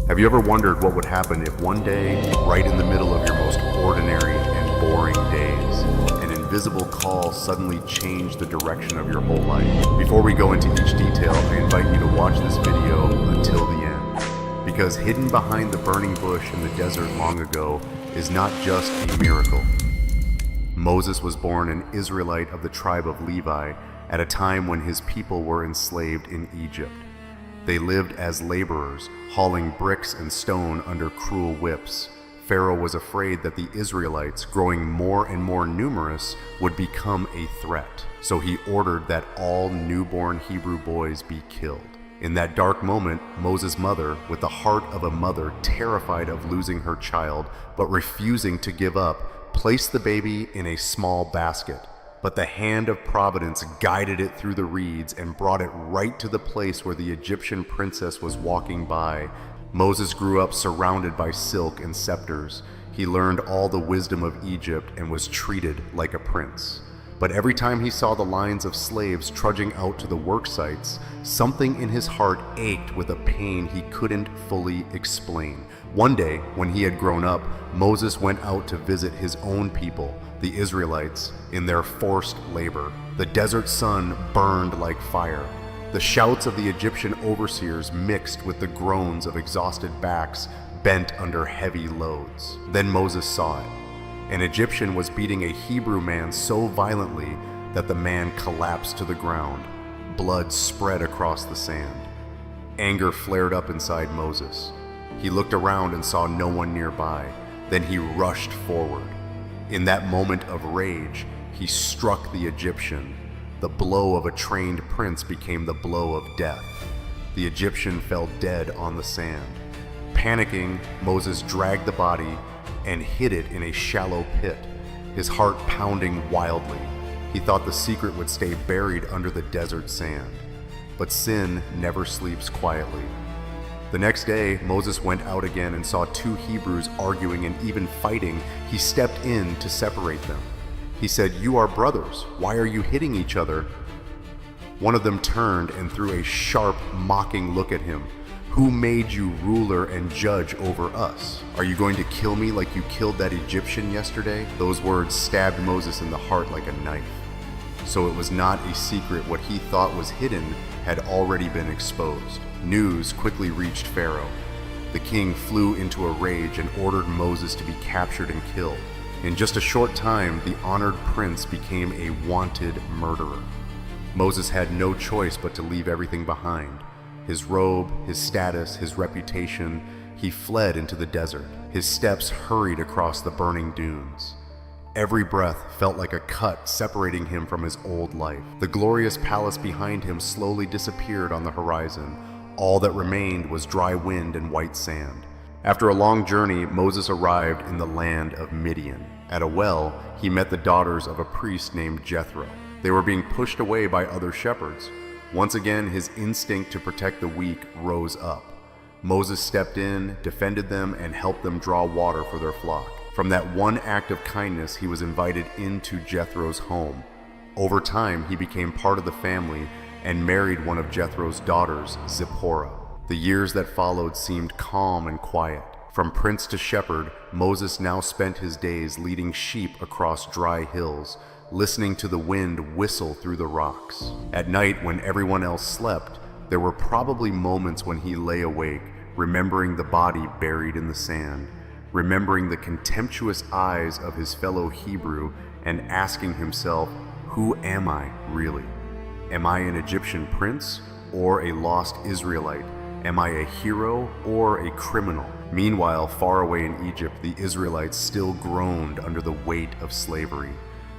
Have you ever wondered what would happen if one day, right in the middle of your most ordinary and boring days, an invisible call suddenly changed the direction of your whole life? Before we go into each detail, I invite you to watch this video until the end. Because hidden behind the burning bush in the desert long ago is not just a miracle. Moses was born an Israelite of the tribe of Levi at a time when his people were enslaved in Egypt. They lived as laborers, hauling bricks and stone under cruel whips. Pharaoh was afraid that the Israelites, growing more and more numerous, would become a threat. So he ordered that all newborn Hebrew boys be killed. In that dark moment, Moses' mother, with the heart of a mother terrified of losing her child, but refusing to give up, placed the baby in a small basket. But the hand of providence guided it through the reeds and brought it right to the place where the Egyptian princess was walking by. Moses grew up surrounded by silk and scepters. He learned all the wisdom of Egypt and was treated like a prince. But every time he saw the lines of slaves trudging out to the work sites, something in his heart ached with a pain he couldn't fully explain. One day, when he had grown up, Moses went out to visit his own people, the Israelites, in their forced labor. The desert sun burned like fire. The shouts of the Egyptian overseers mixed with the groans of exhausted backs bent under heavy loads. Then Moses saw it. An Egyptian was beating a Hebrew man so violently that the man collapsed to the ground. Blood spread across the sand. Anger flared up inside Moses. He looked around and saw no one nearby. Then he rushed forward. In that moment of rage, he struck the Egyptian. The blow of a trained prince became the blow of death. The Egyptian fell dead on the sand. Panicking, Moses dragged the body and hid it in a shallow pit, his heart pounding wildly. He thought the secret would stay buried under the desert sand. But sin never sleeps quietly. The next day, Moses went out again and saw two Hebrews arguing and even fighting. He stepped in to separate them. He said, "You are brothers. Why are you hitting each other?" One of them turned and threw a sharp, mocking look at him. "Who made you ruler and judge over us? Are you going to kill me like you killed that Egyptian yesterday?" Those words stabbed Moses in the heart like a knife. So it was not a secret. What he thought was hidden had already been exposed. News quickly reached Pharaoh. The king flew into a rage and ordered Moses to be captured and killed. In just a short time, the honored prince became a wanted murderer. Moses had no choice but to leave everything behind. His robe, his status, his reputation. He fled into the desert. His steps hurried across the burning dunes. Every breath felt like a cut separating him from his old life. The glorious palace behind him slowly disappeared on the horizon. All that remained was dry wind and white sand. After a long journey, Moses arrived in the land of Midian. At a well, he met the daughters of a priest named Jethro. They were being pushed away by other shepherds. Once again, his instinct to protect the weak rose up. Moses stepped in, defended them, and helped them draw water for their flock. From that one act of kindness, he was invited into Jethro's home. Over time, he became part of the family and married one of Jethro's daughters, Zipporah. The years that followed seemed calm and quiet. From prince to shepherd, Moses now spent his days leading sheep across dry hills, listening to the wind whistle through the rocks. At night, when everyone else slept, there were probably moments when he lay awake, remembering the body buried in the sand, remembering the contemptuous eyes of his fellow Hebrew, and asking himself, "Who am I, really? Am I an Egyptian prince or a lost Israelite? Am I a hero or a criminal?" Meanwhile, far away in Egypt, the Israelites still groaned under the weight of slavery.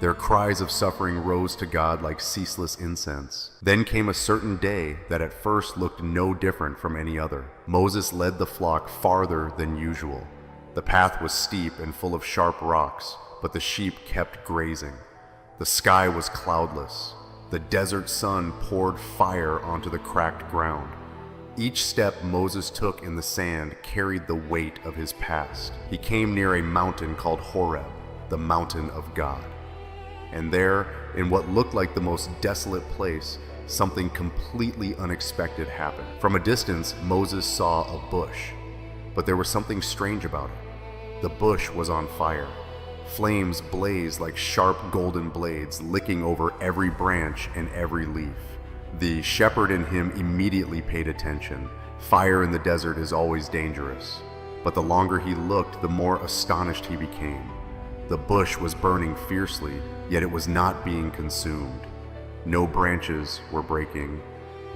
Their cries of suffering rose to God like ceaseless incense. Then came a certain day that at first looked no different from any other. Moses led the flock farther than usual. The path was steep and full of sharp rocks, but the sheep kept grazing. The sky was cloudless. The desert sun poured fire onto the cracked ground. Each step Moses took in the sand carried the weight of his past. He came near a mountain called Horeb, the mountain of God. And there, in what looked like the most desolate place, something completely unexpected happened. From a distance, Moses saw a bush. But there was something strange about it. The bush was on fire. Flames blazed like sharp golden blades, licking over every branch and every leaf. The shepherd in him immediately paid attention. Fire in the desert is always dangerous. But the longer he looked, the more astonished he became. The bush was burning fiercely, yet it was not being consumed. No branches were breaking.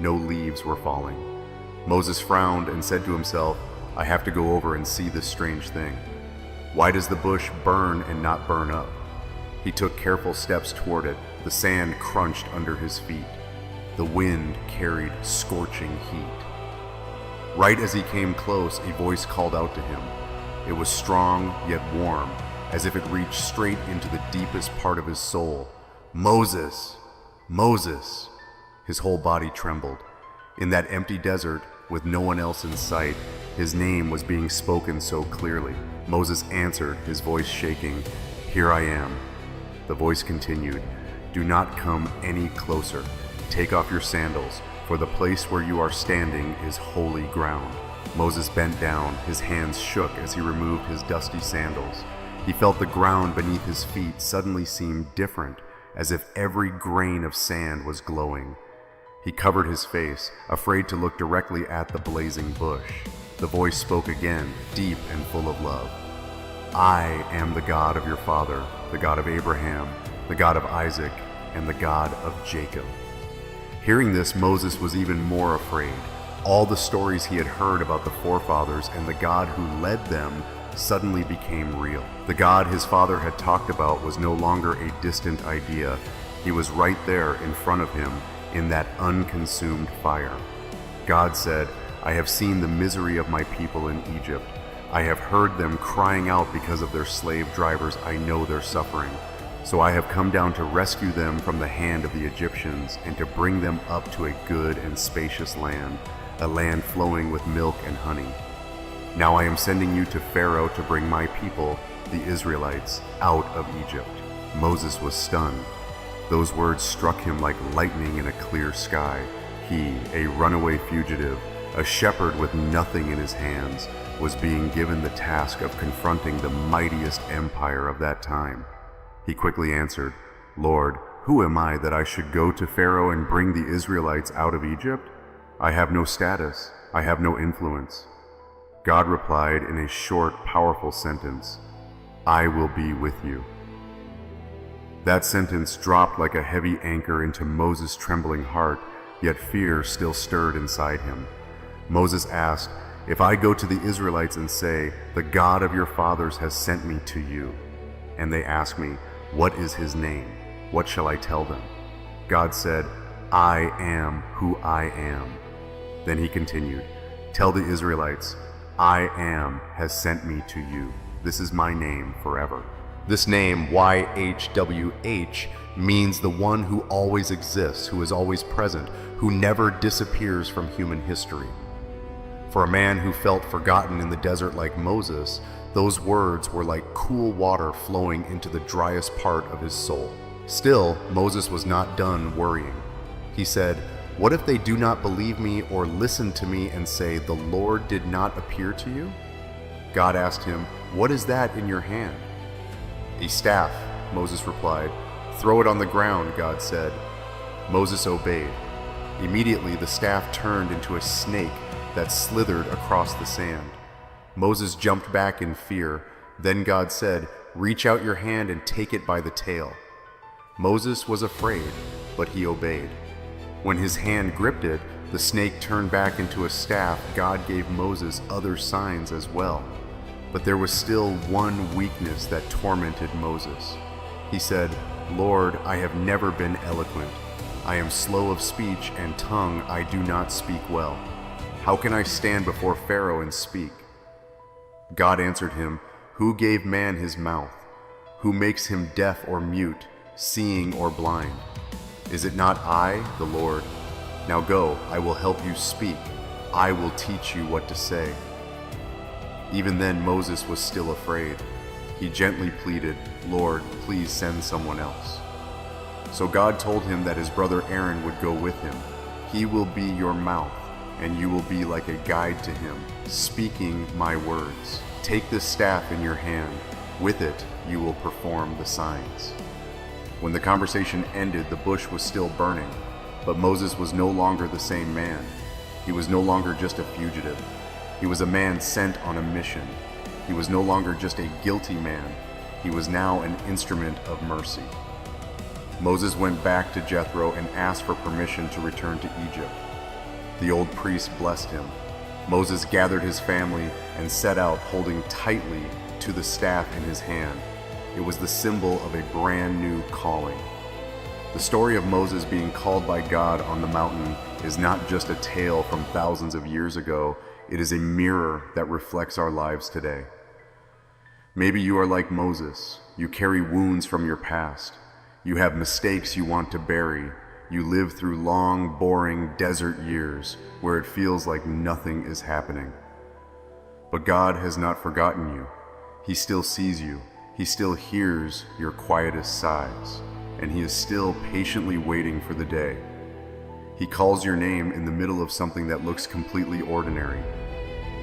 No leaves were falling. Moses frowned and said to himself, I have to go over and see this strange thing. Why does the bush burn and not burn up? He took careful steps toward it. The sand crunched under his feet. The wind carried scorching heat. Right as he came close, a voice called out to him. It was strong yet warm, as if it reached straight into the deepest part of his soul. Moses! Moses! His whole body trembled. In that empty desert, with no one else in sight, his name was being spoken so clearly. Moses answered, his voice shaking, Here I am. The voice continued, Do not come any closer. Take off your sandals, for the place where you are standing is holy ground. Moses bent down, his hands shook as he removed his dusty sandals. He felt the ground beneath his feet suddenly seem different, as if every grain of sand was glowing. He covered his face, afraid to look directly at the blazing bush. The voice spoke again, deep and full of love. I am the God of your father, the God of Abraham, the God of Isaac, and the God of Jacob. Hearing this, Moses was even more afraid. All the stories he had heard about the forefathers and the God who led them suddenly became real. The God his father had talked about was no longer a distant idea. He was right there in front of him in that unconsumed fire. God said, I have seen the misery of my people in Egypt. I have heard them crying out because of their slave drivers. I know their suffering. So I have come down to rescue them from the hand of the Egyptians and to bring them up to a good and spacious land, a land flowing with milk and honey. Now I am sending you to Pharaoh to bring my people, the Israelites, out of Egypt. Moses was stunned. Those words struck him like lightning in a clear sky. He, a runaway fugitive, a shepherd with nothing in his hands, was being given the task of confronting the mightiest empire of that time. He quickly answered, Lord, who am I that I should go to Pharaoh and bring the Israelites out of Egypt? I have no status. I have no influence. God replied in a short, powerful sentence, I will be with you. That sentence dropped like a heavy anchor into Moses' trembling heart, yet fear still stirred inside him. Moses asked, If I go to the Israelites and say, The God of your fathers has sent me to you, and they ask me, What is his name? What shall I tell them? God said, I am who I am. Then he continued, Tell the Israelites, I am has sent me to you. This is my name forever. This name, YHWH, means the one who always exists, who is always present, who never disappears from human history. For a man who felt forgotten in the desert like Moses, those words were like cool water flowing into the driest part of his soul. Still, Moses was not done worrying. He said, What if they do not believe me or listen to me and say, The Lord did not appear to you? God asked him, What is that in your hand? A staff, Moses replied. Throw it on the ground, God said. Moses obeyed. Immediately the staff turned into a snake that slithered across the sand. Moses jumped back in fear. Then God said, Reach out your hand and take it by the tail. Moses was afraid, but he obeyed. When his hand gripped it, the snake turned back into a staff. God gave Moses other signs as well. But there was still one weakness that tormented Moses. He said, Lord, I have never been eloquent. I am slow of speech and tongue I do not speak well. How can I stand before Pharaoh and speak? God answered him, Who gave man his mouth? Who makes him deaf or mute, seeing or blind? Is it not I, the Lord? Now go, I will help you speak. I will teach you what to say. Even then Moses was still afraid. He gently pleaded, Lord, please send someone else. So God told him that his brother Aaron would go with him. He will be your mouth, and you will be like a guide to him, speaking my words. Take this staff in your hand. With it, you will perform the signs." When the conversation ended, the bush was still burning, but Moses was no longer the same man. He was no longer just a fugitive. He was a man sent on a mission. He was no longer just a guilty man. He was now an instrument of mercy. Moses went back to Jethro and asked for permission to return to Egypt. The old priest blessed him. Moses gathered his family and set out, holding tightly to the staff in his hand. It was the symbol of a brand new calling. The story of Moses being called by God on the mountain is not just a tale from thousands of years ago. It is a mirror that reflects our lives today. Maybe you are like Moses. You carry wounds from your past. You have mistakes you want to bury. You live through long, boring desert years where it feels like nothing is happening. But God has not forgotten you. He still sees you. He still hears your quietest sighs, and He is still patiently waiting for the day. He calls your name in the middle of something that looks completely ordinary.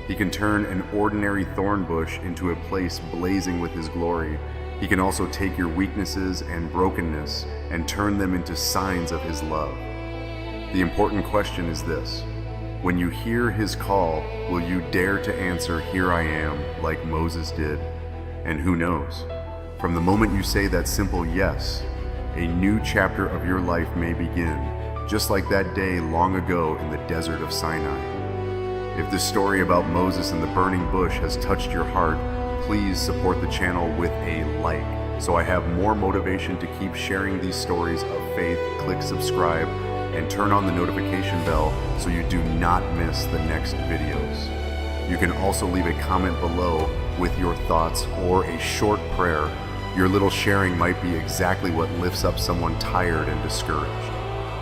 He can turn an ordinary thorn bush into a place blazing with His glory. He can also take your weaknesses and brokenness and turn them into signs of His love. The important question is this: when you hear His call, will you dare to answer, "Here I am," like Moses did? And who knows? From the moment you say that simple yes, a new chapter of your life may begin, just like that day long ago in the desert of Sinai. If this story about Moses and the burning bush has touched your heart, please support the channel with a like, so I have more motivation to keep sharing these stories of faith. Click subscribe and turn on the notification bell so you do not miss the next videos. You can also leave a comment below with your thoughts or a short prayer. Your little sharing might be exactly what lifts up someone tired and discouraged.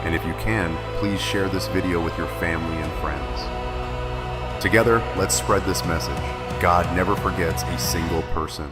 And if you can, please share this video with your family and friends. Together, let's spread this message. God never forgets a single person.